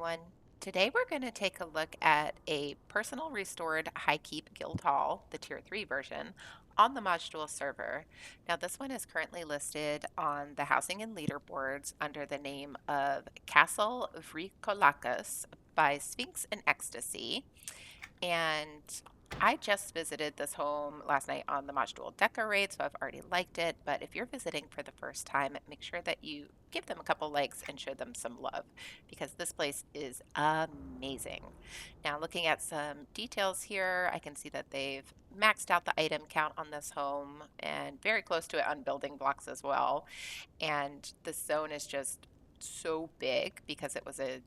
everyone. Today we're going to take a look at a personal restored high keep guild hall, the tier 3 version, on the Maj'Dul server. Now this one is currently listed on the housing and leaderboards under the name of Castle Vrykolakas by Sphinx and Xxtacii. And I just visited this home last night on the Maj'Dul Decorate, so I've already liked it. But if you're visiting for the first time, make sure that you give them a couple likes and show them some love because this place is amazing. Now, looking at some details here, I can see that they've maxed out the item count on this home and very close to it on building blocks as well. And the zone is just so big because it was a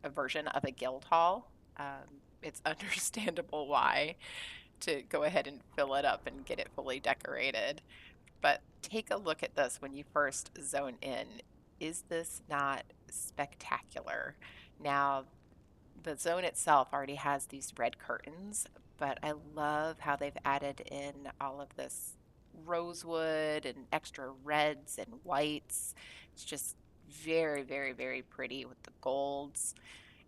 version of a guild hall. It's understandable why to go ahead and fill it up and get it fully decorated. But take a look at this when you first zone in. Is this not spectacular? Now, the zone itself already has these red curtains, but I love how they've added in all of this rosewood and extra reds and whites. It's just very, very, very pretty with the golds.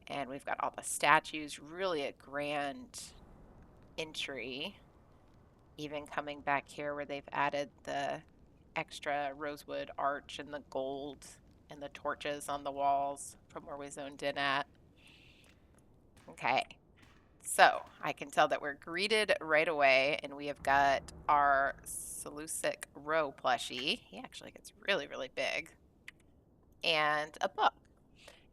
And we've got all the statues, really a grand entry. Even coming back here where they've added the extra rosewood arch and the gold and the torches on the walls from where we zoned in at. Okay, so I can tell that we're greeted right away, and we have got our Seleucic Row plushie. He actually gets really, really big. And a book.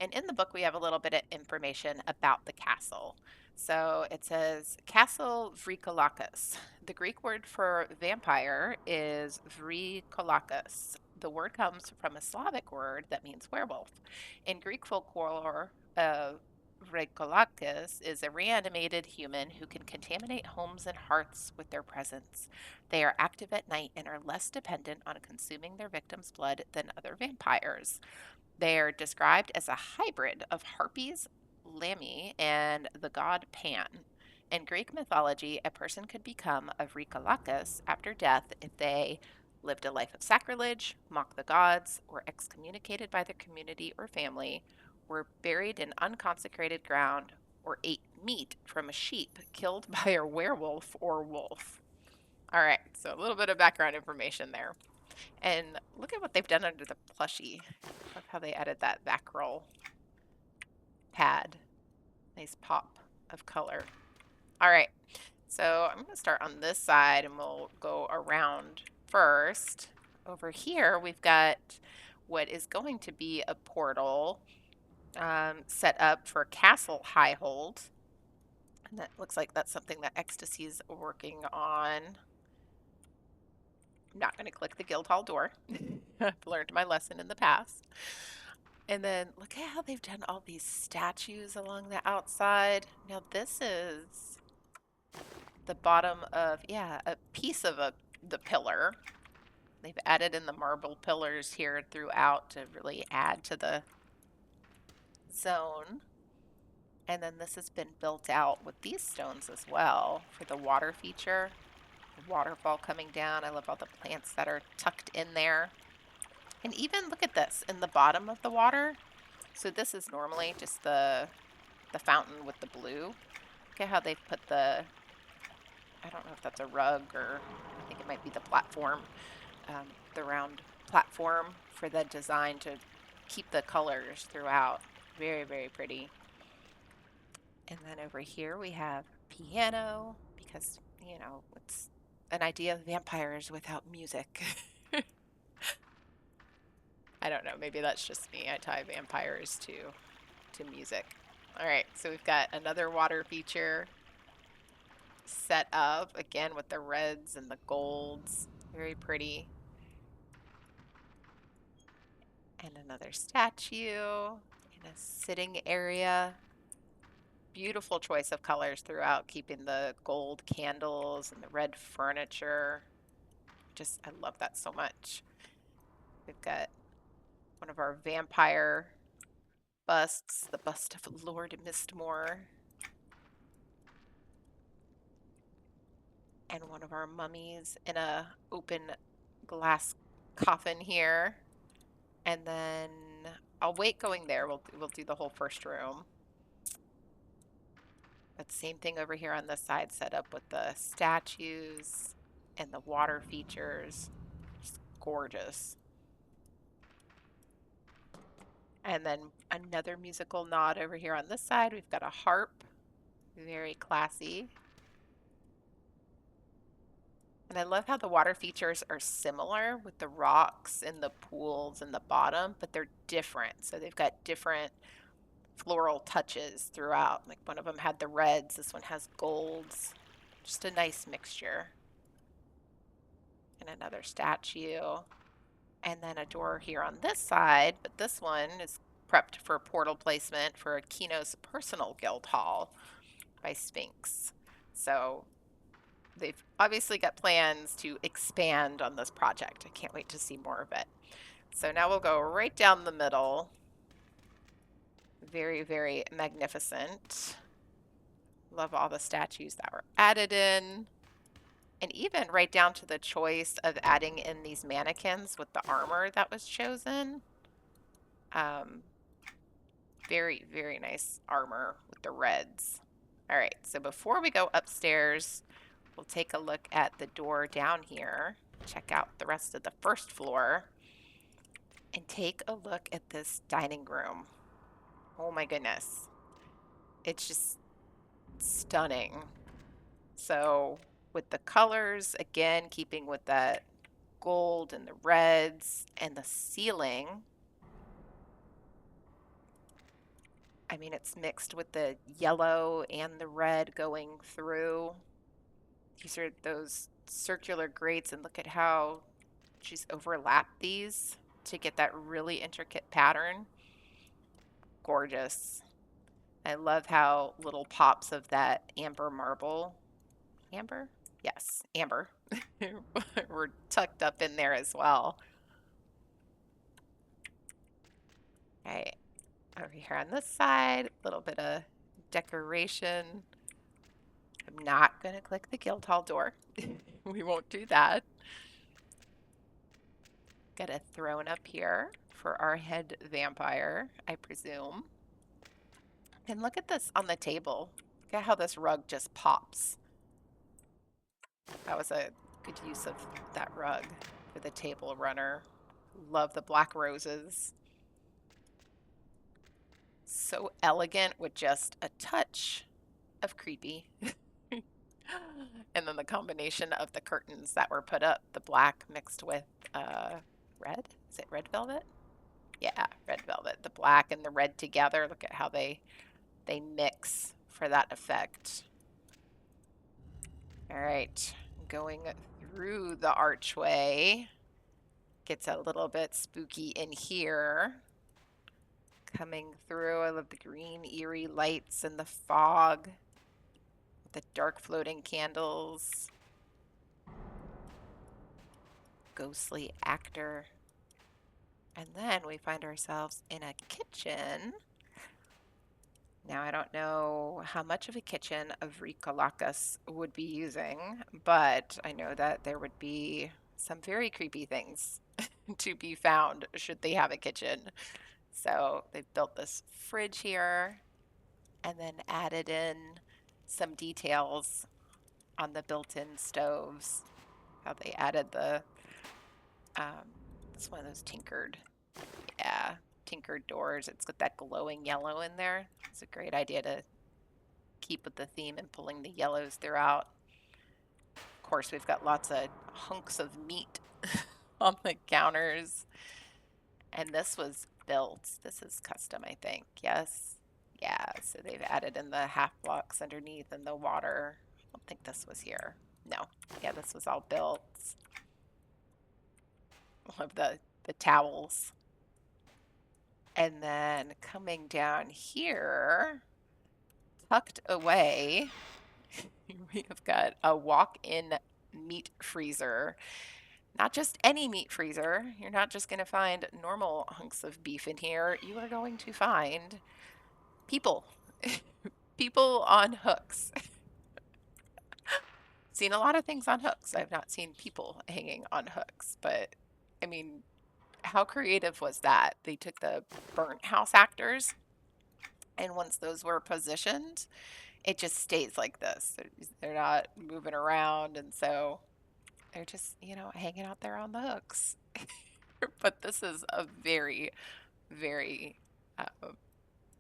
And in the book, we have a little bit of information about the castle. So it says Castle Vrykolakas. The Greek word for vampire is Vrykolakas. The word comes from a Slavic word that means werewolf. In Greek folklore, Vrykolakas is a reanimated human who can contaminate homes and hearths with their presence. They are active at night and are less dependent on consuming their victim's blood than other vampires. They're described as a hybrid of harpies, Lammy, and the god Pan. In Greek mythology, a person could become a Vrykolakas after death if they lived a life of sacrilege, mocked the gods, were excommunicated by their community or family, were buried in unconsecrated ground, or ate meat from a sheep killed by a werewolf or wolf. All right, so a little bit of background information there. And look at what they've done under the plushie. Love how they added that back roll pad. Nice pop of color. All right, so I'm going to start on this side and we'll go around first. Over here, we've got what is going to be a portal set up for Castle Highhold. And that looks like that's something that Xxtacii is working on. I'm not going to click the guild hall door. I've learned my lesson in the past. And then look at how they've done all these statues along the outside. Now this is the bottom of, yeah, a piece of the pillar. They've added in the marble pillars here throughout to really add to the zone. And then this has been built out with these stones as well for the water feature. The waterfall coming down. I love all the plants that are tucked in there. And even look at this in the bottom of the water. So this is normally just the fountain with the blue. Look at how they've put the, I don't know if that's a rug or I think it might be the platform, the round platform for the design to keep the colors throughout. Very, very pretty. And then over here we have piano because, you know, it's an idea of vampires without music. I don't know, maybe that's just me. I tie vampires to music. All right, so we've got another water feature set up again with the reds and the golds. Very pretty. And another statue in a sitting area. Beautiful choice of colors throughout, keeping the gold candles and the red furniture. Just, I love that so much. We've got one of our vampire busts, the bust of Lord Mistmore. And one of our mummies in a open glass coffin here. And then I'll wait going there. We'll do the whole first room. Same thing over here on this side, set up with the statues and the water features. Just gorgeous. And then another musical nod over here on this side. We've got a harp, very classy. And I love how the water features are similar with the rocks and the pools in the bottom, but they're different. So they've got different floral touches throughout. Like one of them had the reds, this one has golds. Just a nice mixture. And another statue. And then a door here on this side, but this one is prepped for portal placement for Kino's personal guild hall by Sphinx. So they've obviously got plans to expand on this project. I can't wait to see more of it. So now we'll go right down the middle. Very, very magnificent. Love all the statues that were added in. And even right down to the choice of adding in these mannequins with the armor that was chosen. Very, very nice armor with the reds. All right, so before we go upstairs, we'll take a look at the door down here, check out the rest of the first floor, and take a look at this dining room. Oh my goodness. It's just stunning. So with the colors, again, keeping with that gold and the reds and the ceiling, I mean, it's mixed with the yellow and the red going through. These are those circular grates, and look at how she's overlapped these to get that really intricate pattern. Gorgeous. I love how little pops of that amber marble. Amber? Yes, amber. Were tucked up in there as well. All right, over here on this side, a little bit of decoration. I'm not going to click the guild hall door. We won't do that. Got a throne up here for our head vampire, I presume. And look at this on the table. Look at how this rug just pops. That was a good use of that rug for the table runner. Love the black roses. So elegant with just a touch of creepy. And then the combination of the curtains that were put up, the black mixed with red. Is it red velvet? Yeah, red velvet. The black and the red together. Look at how they mix for that effect. All right, going through the archway. Gets a little bit spooky in here. Coming through, I love the green eerie lights and the fog. The dark floating candles. Ghostly actor. And then we find ourselves in a kitchen. Now, I don't know how much of a kitchen a Vrykolakas would be using, but I know that there would be some very creepy things to be found should they have a kitchen. So they've built this fridge here and then added in some details on the built-in stoves. How they added the, it's one of those tinkered, yeah, tinkered doors. It's got that glowing yellow in there. It's a great idea to keep with the theme and pulling the yellows throughout. Of course, we've got lots of hunks of meat on the counters. And this was built. This is custom, I think. Yes. Yeah, so they've added in the half blocks underneath and the water. I don't think this was here. No. Yeah, this was all built. Love the towels. And then coming down here, tucked away, we have got a walk-in meat freezer. Not just any meat freezer. You're not just going to find normal hunks of beef in here. You are going to find people. People on hooks. Seen a lot of things on hooks. I've not seen people hanging on hooks, but I mean, how creative was that? They took the burnt house actors And once those were positioned, it just stays like this. They're not moving around, and so they're just, hanging out there on the hooks. But this is a very, very, I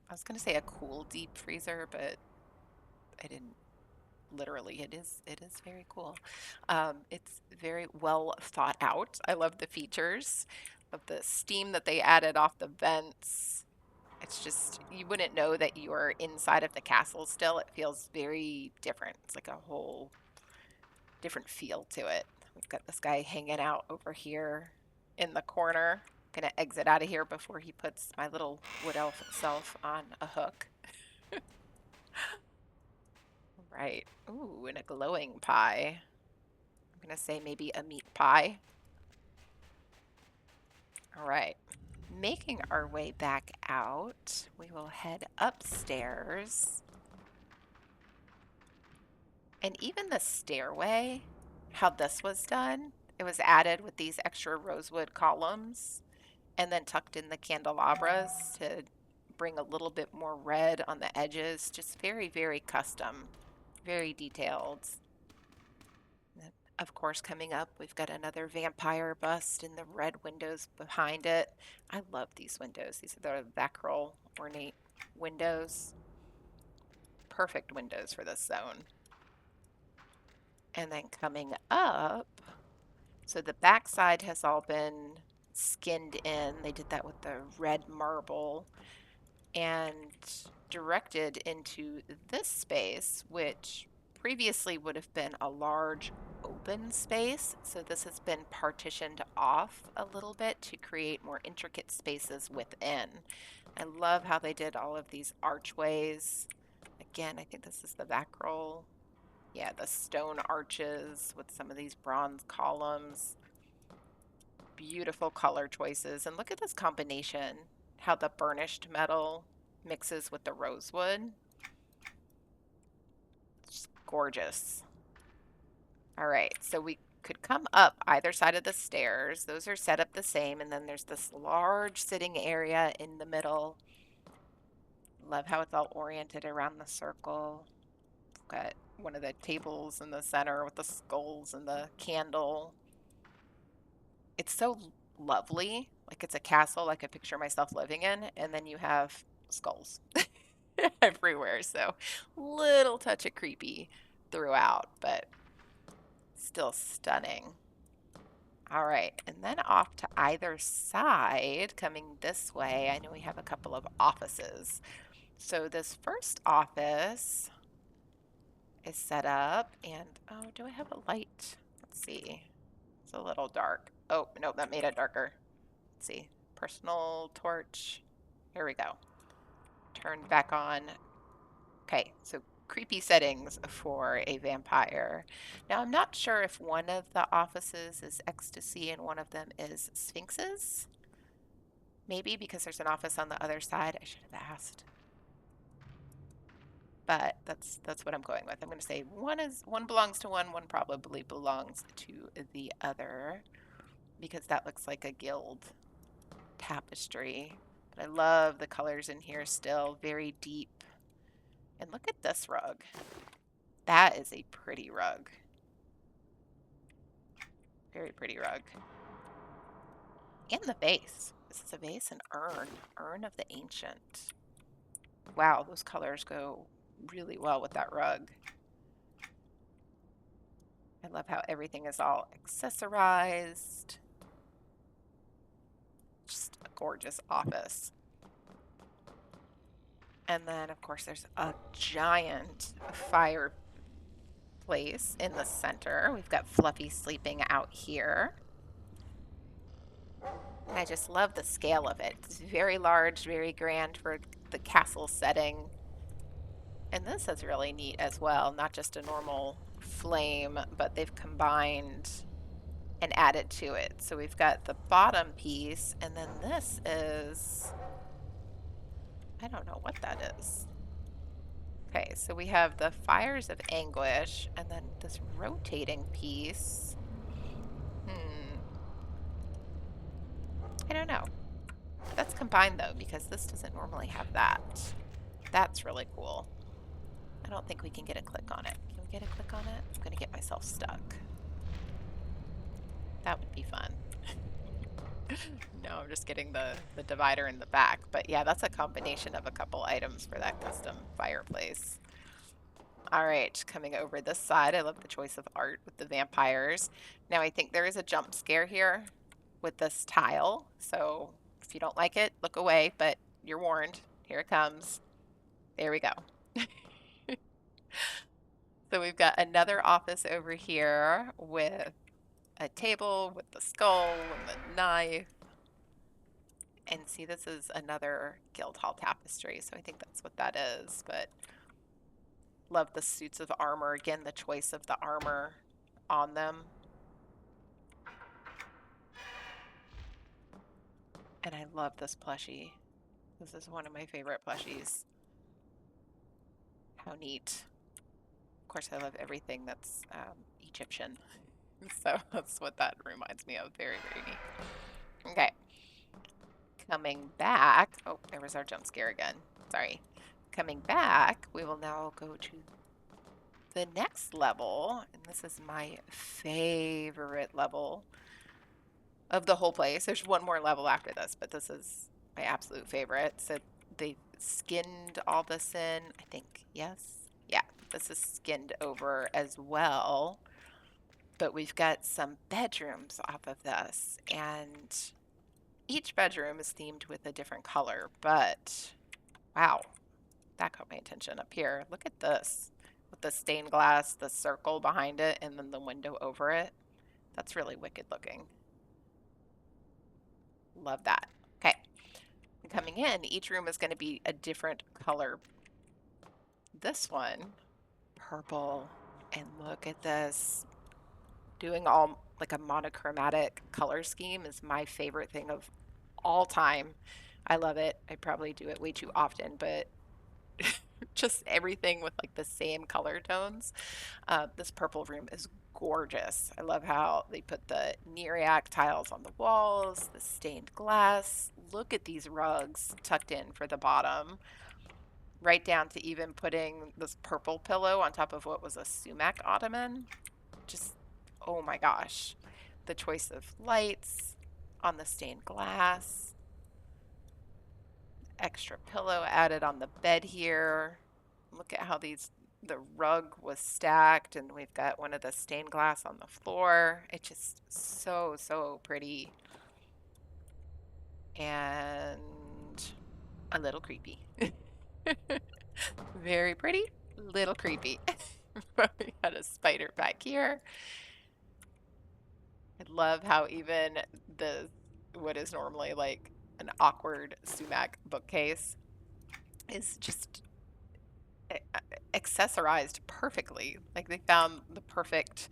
was going to say a cool deep freezer, but I didn't literally. It is very cool. It's very well thought out. I love the features of the steam that they added off the vents. It's just, you wouldn't know that you're inside of the castle still. It feels very different. It's like a whole different feel to it. We've got this guy hanging out over here in the corner. Gonna exit out of here before he puts my little wood elf self on a hook. Right. Ooh, and a glowing pie. I'm gonna say maybe a meat pie. All right. Making our way back out, we will head upstairs. And even the stairway, how this was done, it was added with these extra rosewood columns and then tucked in the candelabras to bring a little bit more red on the edges. Just very, very custom, very detailed. And of course, coming up, we've got another vampire bust in the red windows behind it. I love these windows. These are the Vrykolakas ornate windows. Perfect windows for this zone. And then coming up, so the backside has all been skinned in. They did that with the red marble and directed into this space, which previously would have been a large open space. So this has been partitioned off a little bit to create more intricate spaces within. I love how they did all of these archways. Again, I think this is the back roll. Yeah, the stone arches with some of these bronze columns. Beautiful color choices. And look at this combination, how the burnished metal mixes with the rosewood. It's gorgeous. All right, so we could come up either side of the stairs. Those are set up the same. And then there's this large sitting area in the middle. Love how it's all oriented around the circle. Got one of the tables in the center with the skulls and the candle. It's so lovely. Like it's a castle I could picture myself living in. And then you have skulls everywhere. So little touch of creepy throughout, but still stunning. All right. And then off to either side, coming this way, I know we have a couple of offices. So this first office is set up and, oh, do I have a light? Let's see. It's a little dark. Oh, no, that made it darker. Let's see. Personal torch. Here we go. Turned back on. Okay, so creepy settings for a vampire. Now, I'm not sure if one of the offices is Xxtacii and one of them is Sphinx's. Maybe because there's an office on the other side. I should have asked. But that's what I'm going with. I'm going to say one belongs to one probably belongs to the other because that looks like a guild tapestry. But I love the colors in here still, very deep. And look at this rug. That is a pretty rug. Very pretty rug. And the vase. This is a vase and urn of the ancient. Wow, those colors go really well with that rug. I love how everything is all accessorized. Just a gorgeous office. And then, of course, there's a giant fireplace in the center. We've got Fluffy sleeping out here. And I just love the scale of it. It's very large, very grand for the castle setting. And this is really neat as well. Not just a normal flame, but they've combined and added to it. So we've got the bottom piece, and then this is, I don't know what that is. Okay, so we have the Fires of Anguish, and then this rotating piece. I don't know. That's combined though, because this doesn't normally have that. That's really cool. I don't think we can get a click on it. Can we get a click on it? I'm going to get myself stuck. That would be fun. No, I'm just getting the divider in the back. But yeah, that's a combination of a couple items for that custom fireplace. All right, coming over this side, I love the choice of art with the vampires. Now I think there is a jump scare here with this tile. So if you don't like it, look away, but you're warned. Here it comes. There we go. So we've got another office over here with a table with the skull and the knife. And see, this is another Guildhall tapestry, so I think that's what that is. But love the suits of armor. Again, the choice of the armor on them. And I love this plushie. This is one of my favorite plushies. How neat. Of course, I love everything that's Egyptian. So that's what that reminds me of. Very, very neat. Okay. Coming back. Oh, there was our jump scare again. Sorry. Coming back, we will now go to the next level. And this is my favorite level of the whole place. There's one more level after this, but this is my absolute favorite. So they skinned all this in, I think. Yes. Yeah, this is skinned over as well. But we've got some bedrooms off of this, and each bedroom is themed with a different color, but wow, that caught my attention up here. Look at this with the stained glass, the circle behind it, and then the window over it. That's really wicked looking. Love that. Okay, coming in, each room is going to be a different color. This one, purple, and look at this. Doing all like a monochromatic color scheme is my favorite thing of all time. I love it. I probably do it way too often, but just everything with like the same color tones. This purple room is gorgeous. I love how they put the Nereac tiles on the walls, the stained glass. Look at these rugs tucked in for the bottom, right down to even putting this purple pillow on top of what was a sumac ottoman. Just, oh my gosh. The choice of lights on the stained glass, extra pillow added on the bed here. Look at how the rug was stacked, and we've got one of the stained glass on the floor. It's just so, so pretty and a little creepy. Very pretty, little creepy. We got a spider back here. I love how even the what is normally like an awkward sumac bookcase is just accessorized perfectly. Like they found the perfect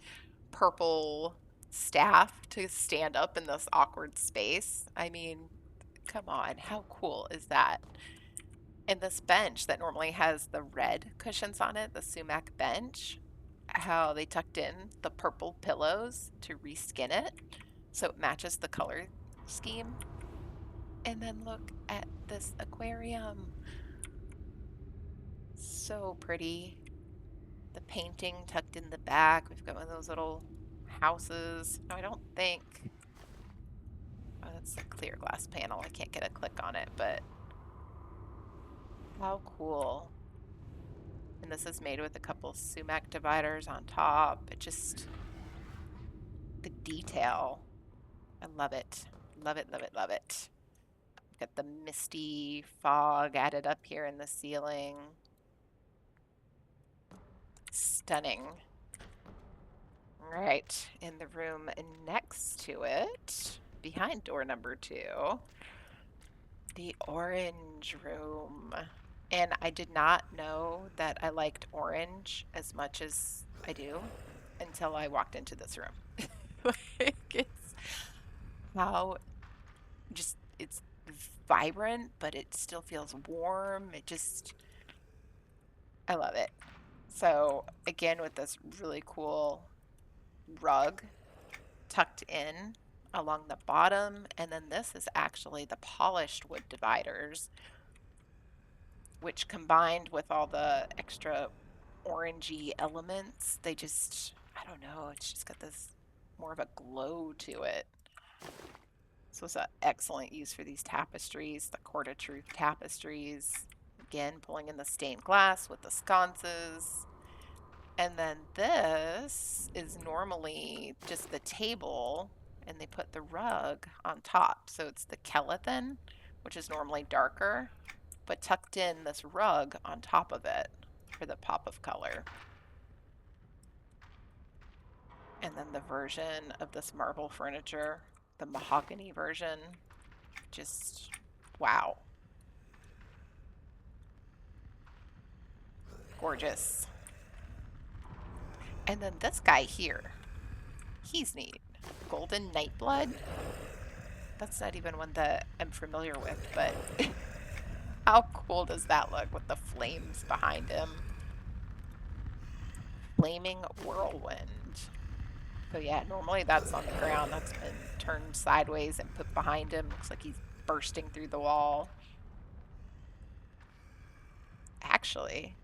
purple staff to stand up in this awkward space. I mean, come on, how cool is that? And this bench that normally has the red cushions on it, the sumac bench, how they tucked in the purple pillows to reskin it so it matches the color scheme. And then look at this aquarium. So pretty. The painting tucked in the back. We've got one of those little houses. No, I don't think. Oh, that's a clear glass panel. I can't get a click on it, but how cool. And this is made with a couple sumac dividers on top. It just, the detail. I love it. Love it, love it, love it. Got the misty fog added up here in the ceiling. Stunning. All right, in the room next to it, behind door number 2, the orange room. And I did not know that I liked orange as much as I do until I walked into this room. Like it's how just it's vibrant, but it still feels warm. It just I love it. So again with this really cool rug tucked in along the bottom, and then this is actually the polished wood dividers which combined with all the extra orangey elements, they just, I don't know, it's just got this more of a glow to it. So it's an excellent use for these tapestries, the Court of Truth tapestries. Again, pulling in the stained glass with the sconces. And then this is normally just the table, and they put the rug on top. So it's the Kelethin, which is normally darker, but tucked in this rug on top of it for the pop of color. And then the version of this marble furniture, the mahogany version, just wow. Gorgeous. And then this guy here, he's neat. Golden Nightblood. That's not even one that I'm familiar with, but how cool does that look with the flames behind him? Flaming Whirlwind. So yeah, normally that's on the ground. That's been turned sideways and put behind him. Looks like he's bursting through the wall. Actually,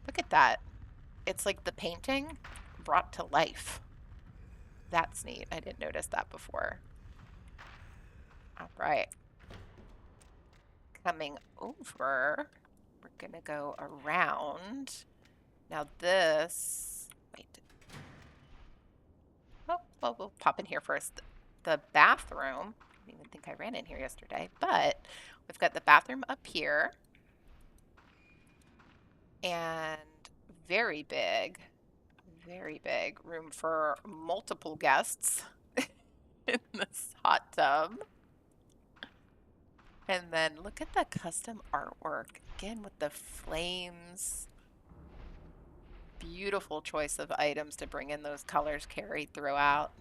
look at that. It's like the painting brought to life. That's neat. I didn't notice that before. All right. Coming over, we're gonna go around. Now this, wait. Oh, well, we'll pop in here first. The bathroom, I didn't even think I ran in here yesterday, but we've got the bathroom up here. And very big room for multiple guests in this hot tub. And then look at the custom artwork, again with the flames. Beautiful choice of items to bring in those colors carried throughout.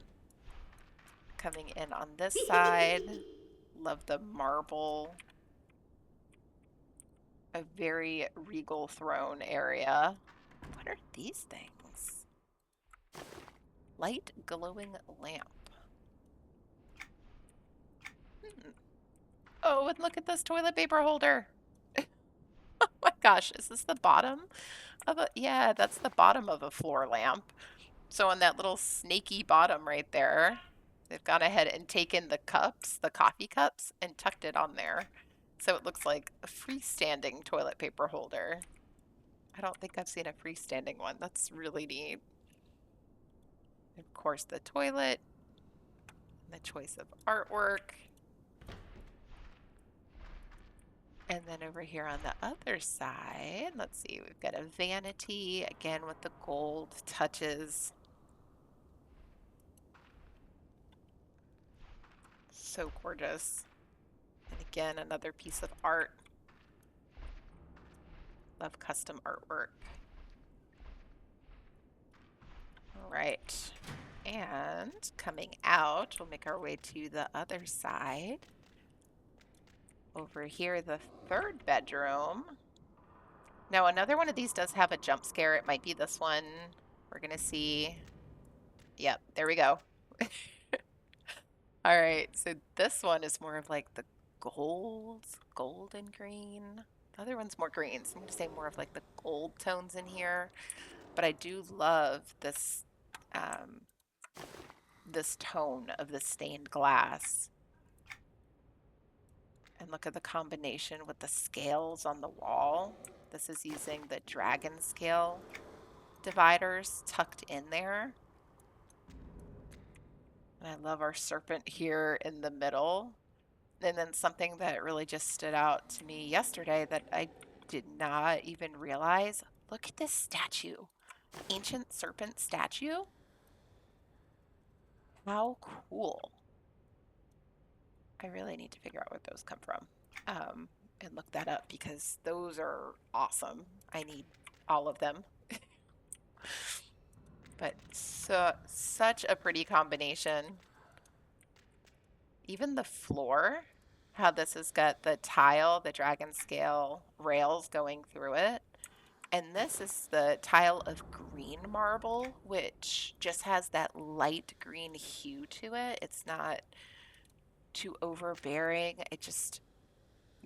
Coming in on this side, love the marble. A very regal throne area. What are these things? Light glowing lamp. Oh, and look at this toilet paper holder. Oh my gosh, is this the bottom of a, yeah, that's the bottom of a floor lamp. So on that little snaky bottom right there, they've gone ahead and taken the cups, the coffee cups, and tucked it on there. So it looks like a freestanding toilet paper holder. I don't think I've seen a freestanding one. That's really neat. Of course, the toilet, the choice of artwork. And then over here on the other side, let's see, we've got a vanity, again with the gold touches. So gorgeous. And again, another piece of art. Love custom artwork. All right. And coming out, we'll make our way to the other side. Over here, the third bedroom. Now, another one of these does have a jump scare. It might be this one. We're going to see. Yep, there we go. All right, so this one is more of like the golden green. The other one's more green, so I'm going to say more of like the gold tones in here. But I do love this this tone of the stained glass. And look at the combination with the scales on the wall. This is using the dragon scale dividers tucked in there. And I love our serpent here in the middle. And then something that really just stood out to me yesterday that I did not even realize. Look at this statue. Ancient serpent statue. How cool. I really need to figure out where those come from and look that up because those are awesome. I need all of them. But such a pretty combination. Even the floor, how this has got the tile, the dragon scale rails going through it. And this is the tile of green marble, which just has that light green hue to it. It's not too overbearing. It just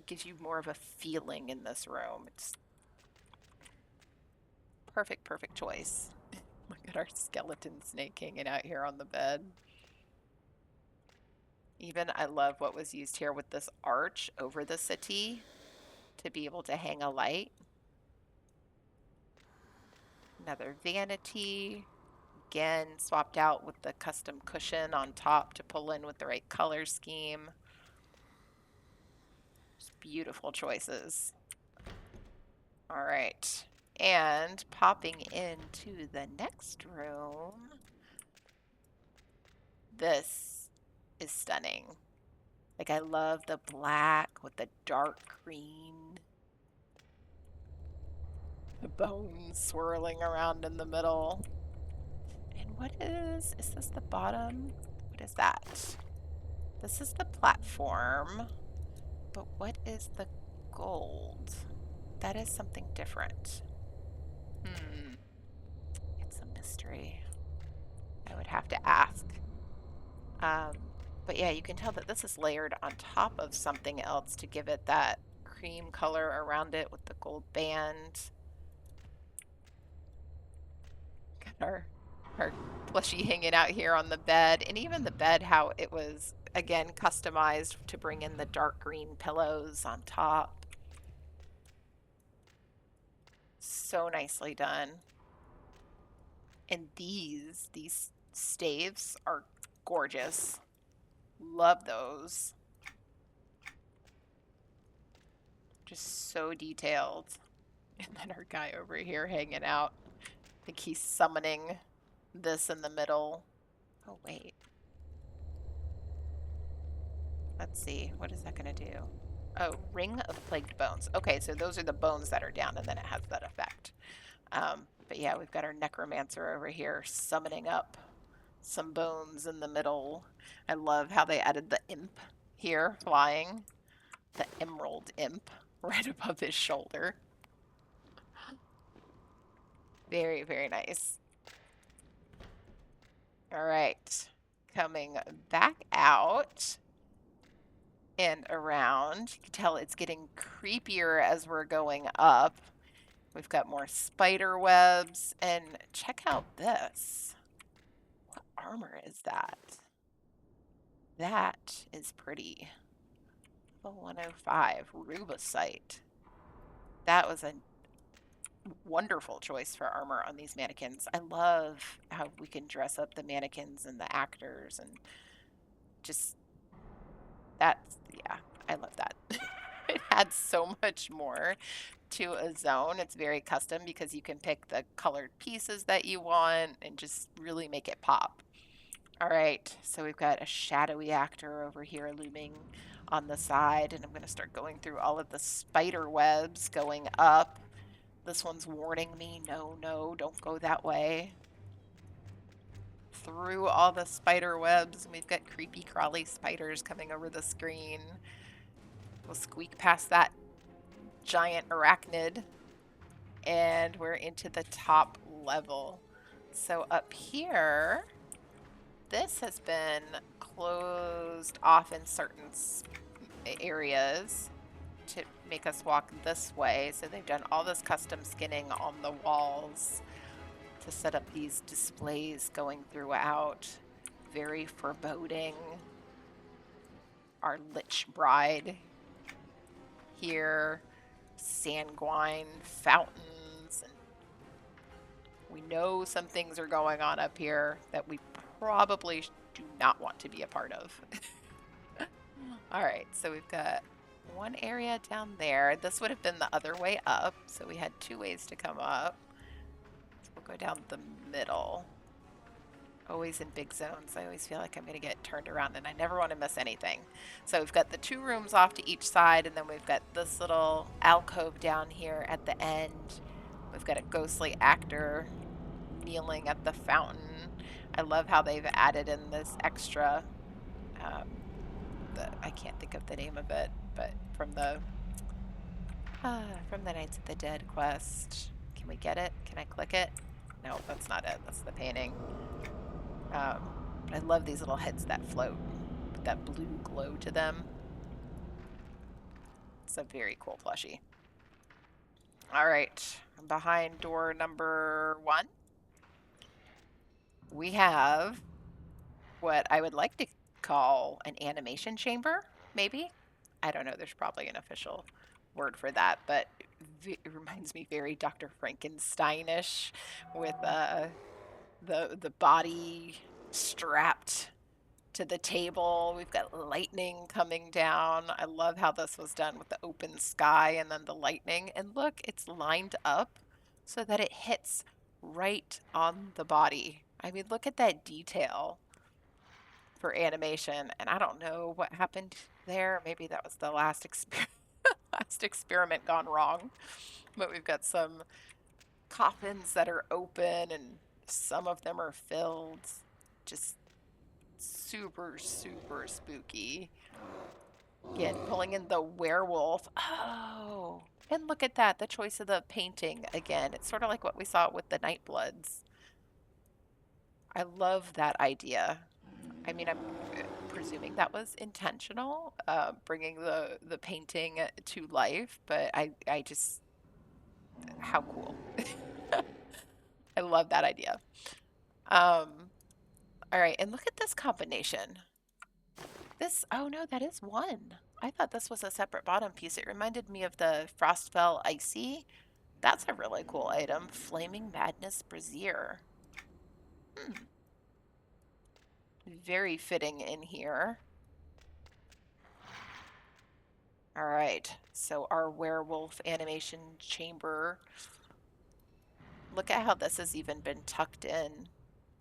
gives you more of a feeling in this room. It's perfect, perfect choice. Look at our skeleton snake hanging out here on the bed. Even I love what was used here with this arch over the settee to be able to hang a light. Another vanity. Again, swapped out with the custom cushion on top to pull in with the right color scheme. Just beautiful choices. All right. And popping into the next room. This is stunning. Like, I love the black with the dark green. The bones swirling around in the middle. And what is this the bottom? What is that? This is the platform. But what is the gold? That is something different. It's a mystery. I would have to ask. But yeah, you can tell that this is layered on top of something else to give it that cream color around it with the gold band. Got our plushie hanging out here on the bed, and even the bed, how it was, again, customized to bring in the dark green pillows on top. So nicely done. And these staves are gorgeous. Love those. Just so detailed. And then our guy over here hanging out. I think he's summoning this in the middle. Oh, wait. Let's see. What is that going to do? Oh, Ring of Plagued Bones. Okay, so those are the bones that are down, and then it has that effect. But yeah, we've got our necromancer over here summoning up some bones in the middle. I love how they added the imp here flying. The emerald imp right above his shoulder. Very, very nice. All right. Coming back out and around. You can tell it's getting creepier as we're going up. We've got more spider webs. And check out this. What armor is that? That is pretty. The 105 rubicite. That was a wonderful choice for armor on these mannequins. I love how we can dress up the mannequins and the actors, and just that's, yeah, I love that. It adds so much more to a zone. It's very custom because you can pick the colored pieces that you want and just really make it pop. All right, so we've got a shadowy actor over here looming on the side, and I'm going to start going through all of the spider webs going up. This one's warning me, no, no, don't go that way. Through all the spider webs, and we've got creepy crawly spiders coming over the screen. We'll squeak past that giant arachnid, and we're into the top level. So up here, this has been closed off in certain areas to make us walk this way. So they've done all this custom skinning on the walls to set up these displays going throughout. Very foreboding. Our Lich Bride here. Sanguine fountains. And we know some things are going on up here that we probably do not want to be a part of. All right, so we've got one area down there. This would have been the other way up, so we had two ways to come up. So we'll go down the middle. Always in big zones, I always feel like I'm going to get turned around, and I never want to miss anything. So we've got the two rooms off to each side, and then we've got this little alcove down here at the end. We've got a ghostly actor kneeling at the fountain. I love how they've added in this extra, I can't think of the name of it, but from the Knights of the Dead quest. Can we get it? Can I click it? No, that's not it. That's the painting. I love these little heads that float with that blue glow to them. It's a very cool plushie. All right, behind door number 1, we have what I would like to call an animation chamber, maybe. I don't know, there's probably an official word for that, but it reminds me very Dr. Frankensteinish with the body strapped to the table. We've got lightning coming down. I love how this was done with the open sky and then the lightning. And look, it's lined up so that it hits right on the body. I mean, look at that detail for animation. And I don't know what happened there. Maybe that was the last last experiment gone wrong. But we've got some coffins that are open and some of them are filled. Just super, super spooky. Again, pulling in the werewolf. Oh, and look at that, the choice of the painting again. It's sort of like what we saw with the Nightbloods. I love that idea. I mean, I'm presuming that was intentional, bringing the painting to life, but I just, how cool. I love that idea. Um, all right, and look at this combination. This, oh no, that is one. I thought this was a separate bottom piece. It reminded me of the Frostfell Icy. That's a really cool item. Flaming Madness Brazier. Hmm. Very fitting in here. All right, so our werewolf animation chamber. Look at how this has even been tucked in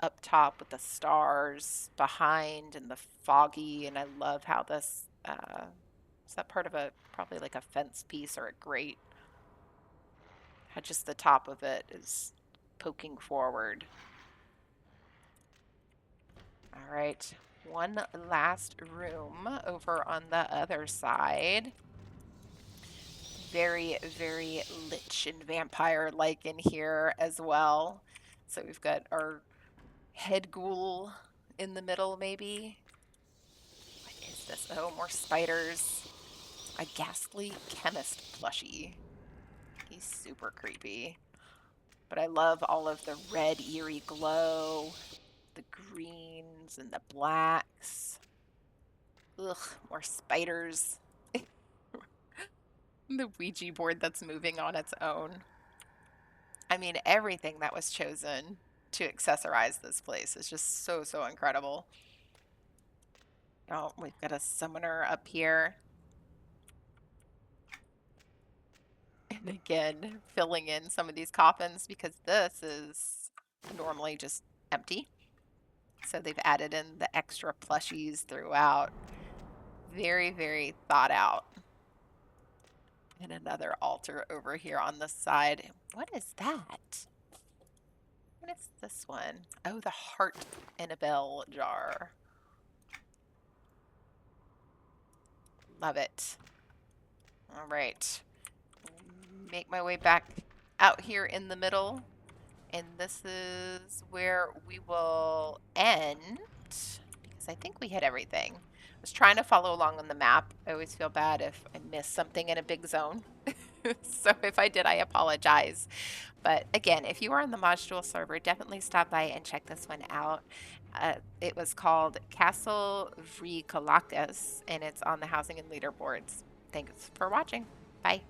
up top with the stars behind and the foggy. And I love how this, is that part of a, probably like a fence piece or a grate? How just the top of it is poking forward. All right, one last room over on the other side. Very, very lich and vampire-like in here as well. So we've got our head ghoul in the middle, maybe. What is this? Oh, more spiders. A ghastly chemist plushie. He's super creepy. But I love all of the red, eerie glow, the greens and the blacks. Ugh, more spiders. The Ouija board that's moving on its own. I mean, everything that was chosen to accessorize this place is just so, so incredible. Oh, we've got a summoner up here. And again, filling in some of these coffins because this is normally just empty. So they've added in the extra plushies throughout. Very, very thought out. And another altar over here on the side. What is that? What is this one? Oh, the heart in a bell jar. Love it. All right. Make my way back out here in the middle. And this is where we will end because I think we hit everything. I was trying to follow along on the map. I always feel bad if I miss something in a big zone. So if I did, I apologize. But again, if you are on the Maj'Dul server, definitely stop by and check this one out. It was called Castle Vrykolakas, and it's on the housing and leaderboards. Thanks for watching. Bye.